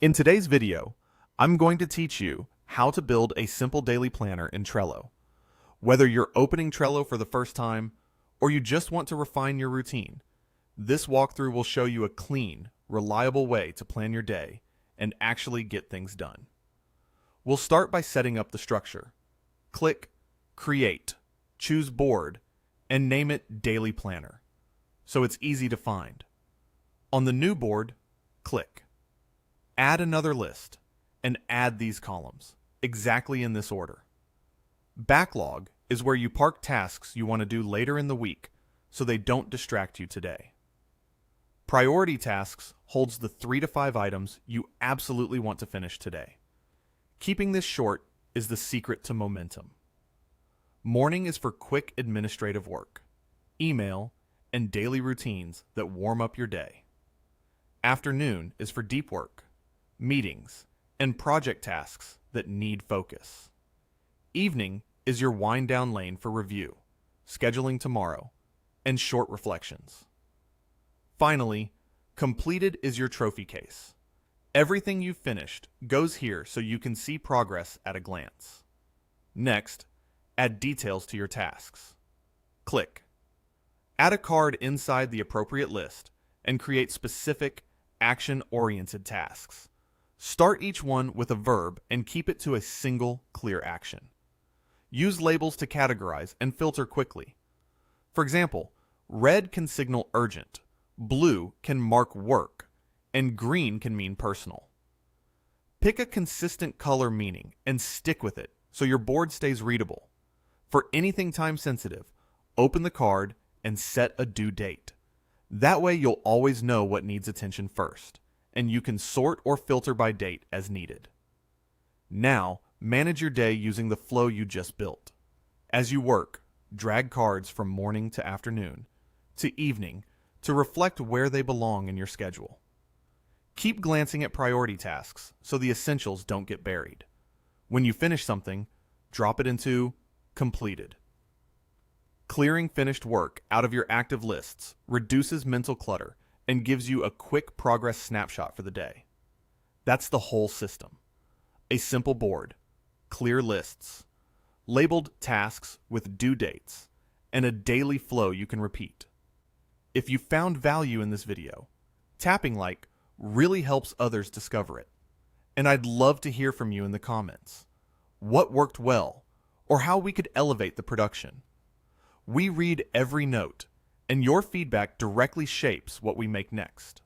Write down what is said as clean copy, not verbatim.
In today's video, I'm going to teach you how to build a simple daily planner in Trello. Whether you're opening Trello for the first time or you just want to refine your routine, this walkthrough will show you a clean, reliable way to plan your day and actually get things done. We'll start by setting up the structure. Click Create, choose Board, and name it Daily Planner, so it's easy to find. On the new board, click Add another list, and add these columns, exactly in this order. Backlog is where you park tasks you want to do later in the week so they don't distract you today. Priority tasks holds the 3 to 5 items you absolutely want to finish today. Keeping this short is the secret to momentum. Morning is for quick administrative work, email, and daily routines that warm up your day. Afternoon is for deep work, meetings, and project tasks that need focus. Evening is your wind-down lane for review, scheduling tomorrow, and short reflections. Finally, completed is your trophy case. Everything you've finished goes here so you can see progress at a glance. Next, add details to your tasks. Click. Add a card inside the appropriate list and create specific, action-oriented tasks. Start each one with a verb and keep it to a single, clear action. Use labels to categorize and filter quickly. For example, red can signal urgent, blue can mark work, and green can mean personal. Pick a consistent color meaning and stick with it so your board stays readable. For anything time-sensitive, open the card and set a due date. That way you'll always know what needs attention first, and you can sort or filter by date as needed. Now, manage your day using the flow you just built. As you work, drag cards from morning to afternoon to evening to reflect where they belong in your schedule. Keep glancing at priority tasks so the essentials don't get buried. When you finish something, drop it into completed. Clearing finished work out of your active lists reduces mental clutter and gives you a quick progress snapshot for the day. That's the whole system. A simple board, clear lists, labeled tasks with due dates, and a daily flow you can repeat. If you found value in this video, tapping like really helps others discover it. And I'd love to hear from you in the comments. What worked well, or how we could elevate the production. We read every note, and your feedback directly shapes what we make next.